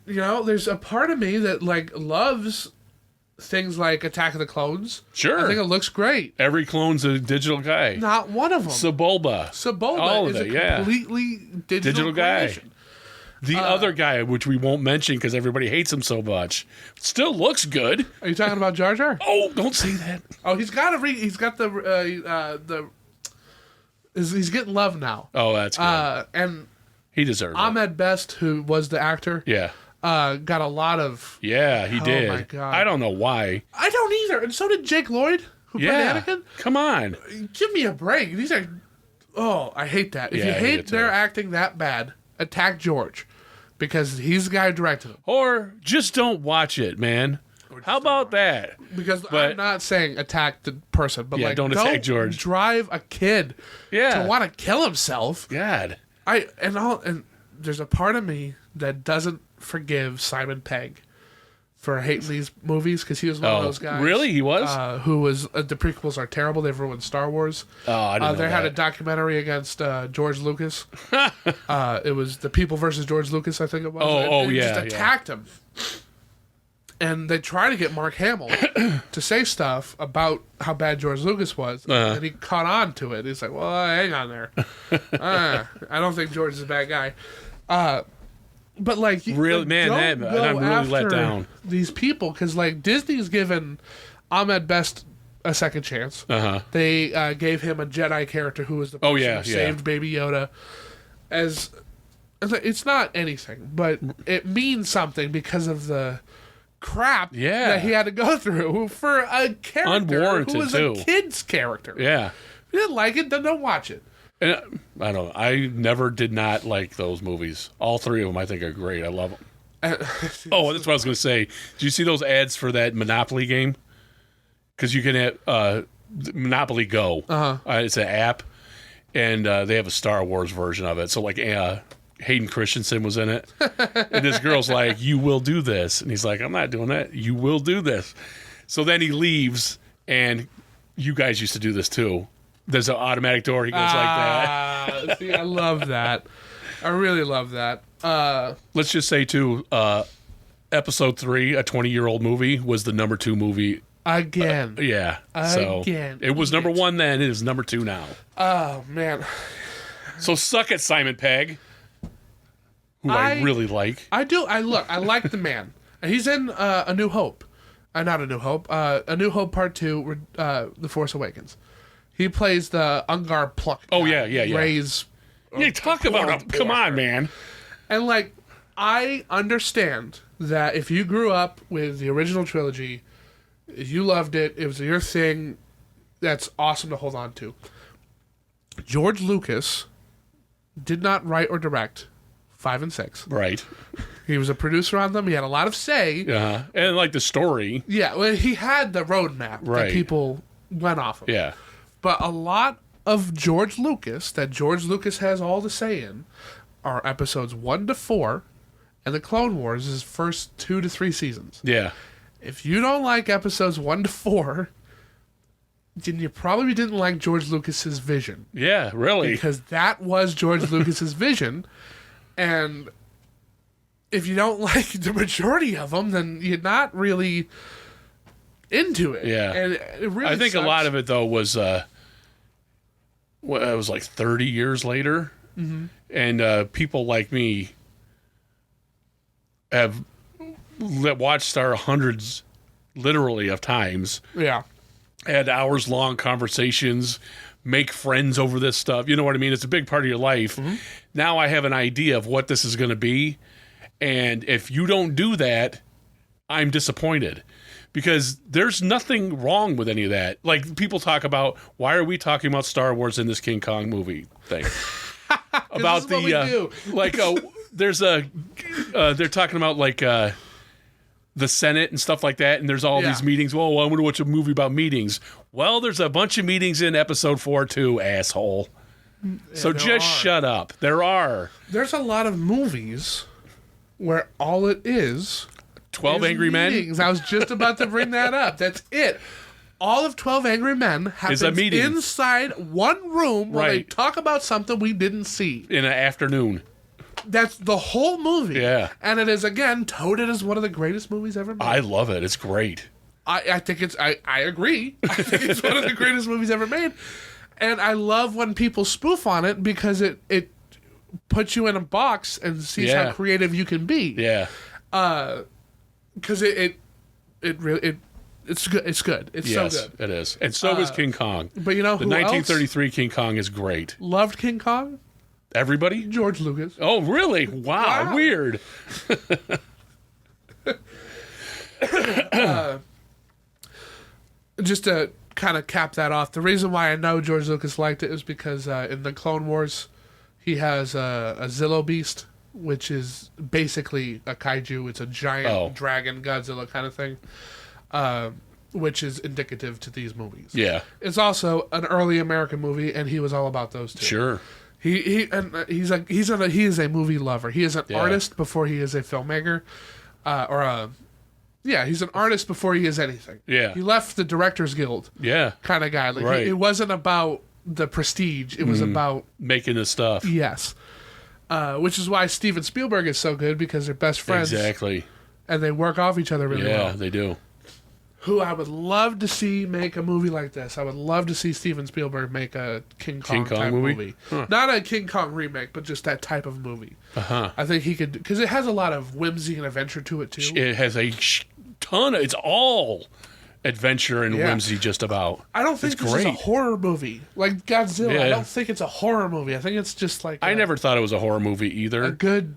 there's a part of me that, like, loves things like Attack of the Clones. Sure. I think it looks great. Every clone's a digital guy. Not one of them. Sebulba is a completely digital guy. The other guy, which we won't mention because everybody hates him so much, still looks good. Are you talking about Jar Jar? Oh, don't say that. Oh, he's got he's getting love now. Oh, that's good. And he deserves it. Ahmed Best, who was the actor, got a lot of... Yeah, he did. Oh, my God. I don't know why. I don't either. And so did Jake Lloyd, who played Anakin. Come on. Give me a break. These are... Oh, I hate that. If you hate their acting that bad, attack George. Because he's the guy who directed them. Or just don't watch it, man. How about that? Because I'm not saying attack the person, but don't attack George. Drive a kid to want to kill himself. God. And there's a part of me that doesn't forgive Simon Pegg for hating these movies because he was one of those guys. Really? He was? Who was the prequels are terrible. They've ruined Star Wars. Oh, I didn't know They had a documentary against George Lucas. It was The People versus George Lucas, I think it was. They just attacked him. And they try to get Mark Hamill to say stuff about how bad George Lucas was. And he caught on to it. He's like, well, hang on there. I don't think George is a bad guy. But, like... Really, man, I'm really let down. These people, because, like, Disney's given Ahmed Best a second chance. Uh-huh. They gave him a Jedi character who was the person who saved Baby Yoda. It's not anything, but it means something because of the crap that he had to go through for a character Unwarranted, who was too. a kid's character. Yeah. If you didn't like it, then don't watch it. And I don't know. I never did not like those movies. All three of them I think are great. I love them. That's what I was going to say. Did you see those ads for that Monopoly game? Because you can have Monopoly Go. It's an app, and they have a Star Wars version of it. So, like, Hayden Christensen was in it. And this girl's like, you will do this. And he's like, I'm not doing that. You will do this. So then he leaves, and you guys used to do this too. There's an automatic door. He goes like that. See, I love that. I really love that. Let's just say, too, episode 3, a 20-year-old movie, was the number 2 movie. Again. Yeah. So Again. it was number 1 then. It is number 2 now. Oh, man. So suck it, Simon Pegg. Who I really like. I do. I like the man. He's in A New Hope. Not A New Hope. A New Hope Part 2, The Force Awakens. He plays the Ungar Pluck. Oh, yeah. Ray's... talk about him. Come on, man. And, like, I understand that if you grew up with the original trilogy, you loved it, it was your thing, that's awesome to hold on to. George Lucas did not write or direct 5 and 6. Right. He was a producer on them. He had a lot of say. And, like, the story. Yeah, well, he had the roadmap that people went off of. Yeah. But a lot of George Lucas, that George Lucas has all the say in, are episodes 1 to 4, and the Clone Wars is first 2 to 3 seasons. Yeah. If you don't like episodes 1 to 4, then you probably didn't like George Lucas's vision. Yeah, really. Because that was George Lucas's vision, and if you don't like the majority of them, then you're not really into it. Yeah. And it really I think sucks. a lot of it, though, was... it was like 30 years later, and people like me have watched Star hundreds, literally, of times. Yeah. Had hours-long conversations, make friends over this stuff. You know what I mean? It's a big part of your life. Now I have an idea of what this is going to be, and if you don't do that, I'm disappointed. Because there's nothing wrong with any of that. Like, people talk about, why are we talking about Star Wars in this King Kong movie thing? About this is what we do. Like, there's they're talking about, like, the Senate and stuff like that, and there's all these meetings. Well, I want to watch a movie about meetings. Well, there's a bunch of meetings in episode 4 too, asshole. So just shut up. There are. There's a lot of movies where all it is 12 Angry meetings. Men? I was just about to bring that up. That's it. All of 12 Angry Men happens inside one room where they talk about something we didn't see. In an afternoon. That's the whole movie. Yeah. And it is, again, touted as one of the greatest movies ever made. I love it. It's great. I think it's... I agree. I think it's one of the greatest movies ever made. And I love when people spoof on it because it puts you in a box and sees how creative you can be. Yeah. Because it's good. It's good. It's so good. It is. And so is King Kong. But you know the who 1933 King Kong is great. Loved King Kong? Everybody? George Lucas. Oh, really? Wow. Weird. Just to kind of cap that off, the reason why I know George Lucas liked it is because in the Clone Wars, he has a Zillo Beast, which is basically a kaiju. It's a giant dragon Godzilla kind of thing, which is indicative to these movies. Yeah. It's also an early American movie, and he was all about those too. Sure. He is a movie lover. He is an artist before he is a filmmaker, he's an artist before he is anything. Yeah. He left the Directors Guild. Yeah. Kind of guy. Like it wasn't about the prestige. It was about making the stuff. Yes. Which is why Steven Spielberg is so good, because they're best friends. Exactly. And they work off each other really well. Yeah, they do. Who I would love to see make a movie like this. I would love to see Steven Spielberg make a King Kong type movie. Huh. Not a King Kong remake, but just that type of movie. I think he could, because it has a lot of whimsy and adventure to it too. It has a ton of, it's all adventure and whimsy just about. I don't think this is a horror movie. Like Godzilla, I don't think it's a horror movie. I think it's just like... I never thought it was a horror movie either. A good...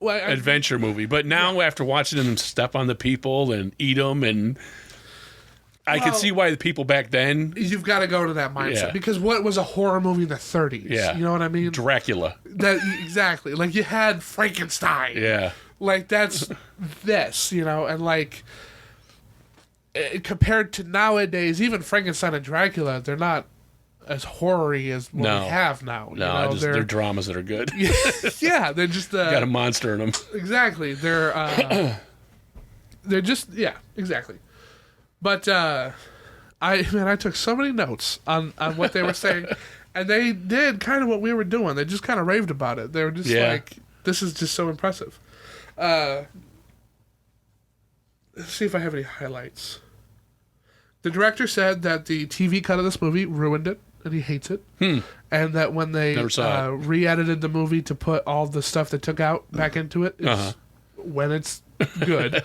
adventure movie. But now after watching them step on the people and eat them, and I can see why the people back then... You've got to go to that mindset. Because what was a horror movie in the 30s? Yeah. You know what I mean? Dracula. Exactly. Like, you had Frankenstein. Yeah. Like, that's this, you know? And, like, compared to nowadays, even Frankenstein and Dracula, they're not as horror-y as what we have now. No, you know, they're dramas that are good. Yeah, they're just... got a monster in them. Exactly. They're just... Yeah, exactly. But I took so many notes on what they were saying, and they did kind of what we were doing. They just kind of raved about it. They were just like, this is just so impressive. Let's see if I have any highlights. The director said that the TV cut of this movie ruined it, and he hates it. And that when they re-edited the movie to put all the stuff they took out back into it, is when it's good.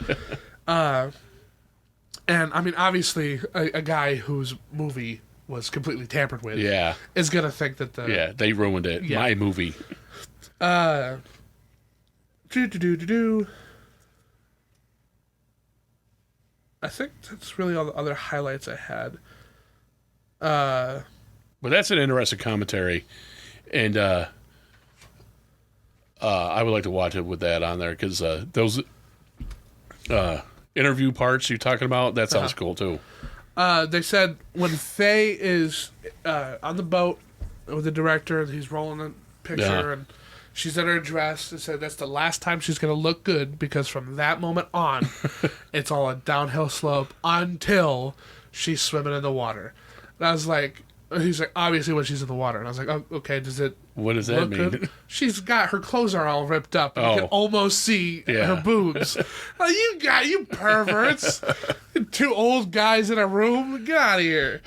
And, I mean, obviously, a guy whose movie was completely tampered with is going to think that the... Yeah, they ruined it. Yeah. My movie. I think that's really all the other highlights I had. But that's an interesting commentary. And I would like to watch it with that on there, because those... interview parts you're talking about, that sounds cool too. They said when Faye is on the boat with the director, and he's rolling a picture, and she's in her dress, they said that's the last time she's going to look good, because from that moment on, it's all a downhill slope until she's swimming in the water. And I was like, he's like, obviously when she's in the water. And I was like, oh, okay, what does that mean? Good? She's got, her clothes are all ripped up. And you can almost see her boobs. Oh, you perverts. Two old guys in a room. Get out of here.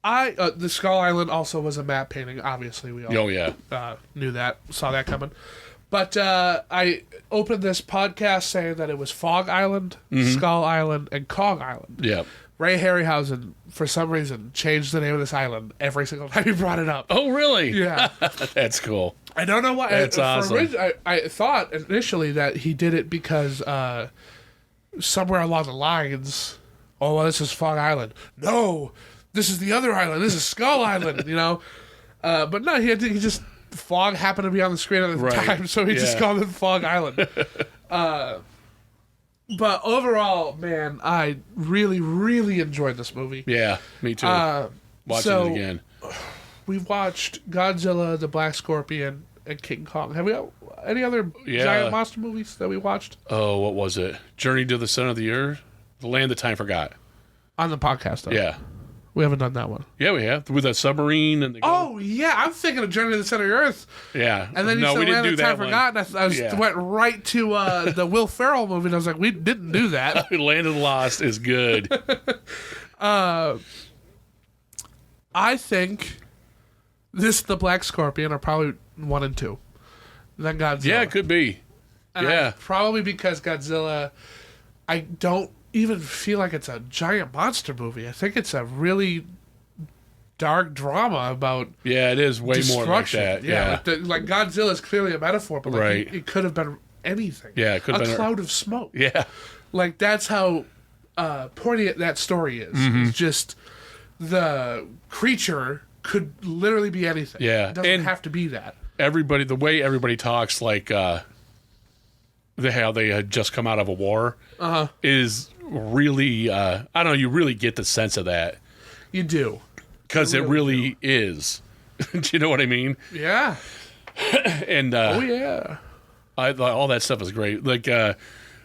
The Skull Island also was a matte painting. Obviously, we all knew that, saw that coming. But I opened this podcast saying that it was Fog Island, Skull Island, and Kong Island. Yeah. Ray Harryhausen, for some reason, changed the name of this island every single time he brought it up. Oh, really? Yeah. That's cool. I don't know why. That's awesome. I thought initially that he did it because somewhere along the lines, oh, well, this is Fog Island. No, this is the other island. This is Skull Island, you know? But no, he just... Fog happened to be on the screen at the time, so he just called it Fog Island. But overall, man, I really, really enjoyed this movie. Yeah, me too. Watching it again. We've watched Godzilla, the Black Scorpion, and King Kong. Have we got any other giant monster movies that we watched? Oh, what was it? Journey to the Center of the Earth? The Land That Time Forgot. On the podcast, though. Yeah. We haven't done that one. Yeah, we have. With a submarine and I'm thinking of Journey to the Center of the Earth. Yeah. And then you said Land of Time Forgotten. I went right to the Will Ferrell movie, and I was like, we didn't do that. Land of the Lost is good. I think this and the Black Scorpion are probably 1 and 2. Then Godzilla. Yeah, it could be. And probably because Godzilla, I don't even feel like it's a giant monster movie. I think it's a really dark drama about it is way more like that. Yeah. Like Godzilla is clearly a metaphor, but like it could have been anything. Yeah, it could have been a cloud of smoke. Yeah. Like that's how poignant that story is. It's just the creature could literally be anything. Yeah. It doesn't have to be that. The way everybody talks, like how they had just come out of a war is really, I don't know, you really get the sense of that. You do. Because it really is. Do you know what I mean? Yeah. And all that stuff is great. Like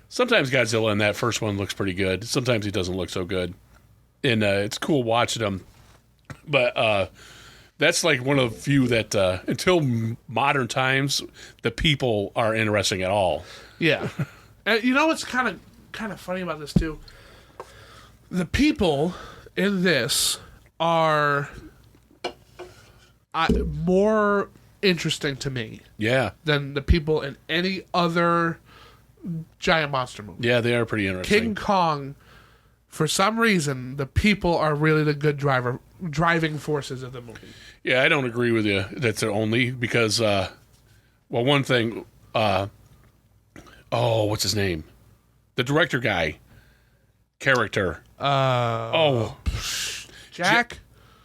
sometimes Godzilla in that first one looks pretty good. Sometimes he doesn't look so good. And it's cool watching him. But that's like one of the few that until modern times, the people are interesting at all. Yeah. And you know what's kind of funny about this too? The people in this are more interesting to me. Yeah. Than the people in any other giant monster movies. Yeah, they are pretty interesting. King Kong, for some reason, the people are really the good driving forces of the movie. Yeah, I don't agree with you. That's the only because, one thing. What's his name? The director guy. Character. Jack?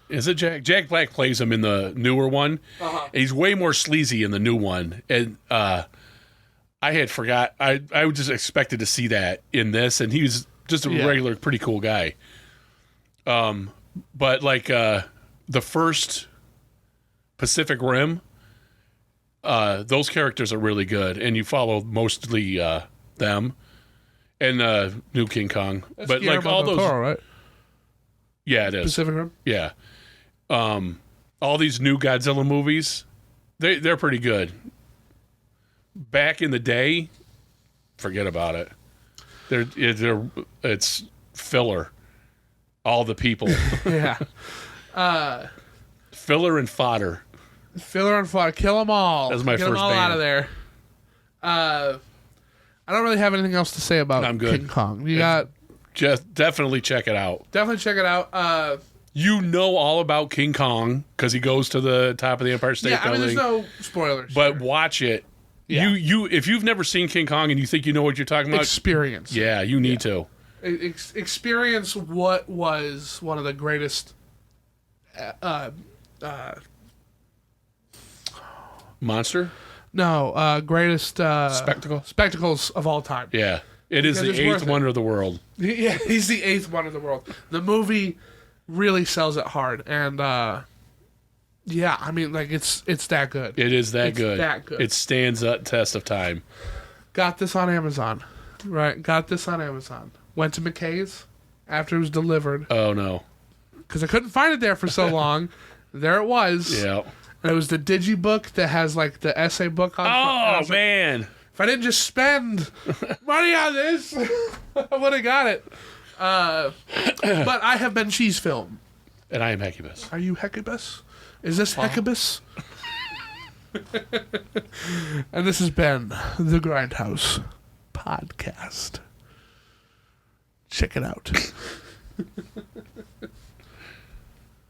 Is it Jack? Jack Black plays him in the newer one. Uh-huh. He's way more sleazy in the new one. And I had forgot. I just expected to see that in this, and he was just a regular, pretty cool guy. But like the first Pacific Rim, those characters are really good, and you follow mostly them. And new King Kong. That's but Guillermo like all del those. Toro, right? Yeah, it is. Pacific Rim? Yeah. All these new Godzilla movies, they're pretty good. Back in the day, forget about it. It's filler. All the people. Yeah. Filler and fodder. Filler and fodder. Kill them all. That's my Get first them all band. out of there. I don't really have anything else to say about King Kong. You got... Just definitely check it out. Definitely check it out. You know all about King Kong because he goes to the top of the Empire State Building. There's no spoilers. But watch it. Yeah. You if you've never seen King Kong and you think you know what you're talking about, experience. Yeah, you need to experience what was one of the greatest. Monster? No, greatest spectacles of all time. Yeah. It is the eighth wonder of the world. Yeah, he's the eighth wonder of the world. The movie really sells it hard, and yeah, I mean, like it's that good. It is that good. That good. It stands the test of time. Got this on Amazon, right? Got this on Amazon. Went to McKay's after it was delivered. Oh no, because I couldn't find it there for so long. There it was. Yeah. And it was the digibook that has like the essay book on. Oh man. Like, if I didn't just spend money on this, I would have got it. But I have been Cheese Film. And I am Hecubus. Are you Hecubus? Is this Hecubus? And this has been the Grindhouse Podcast. Check it out.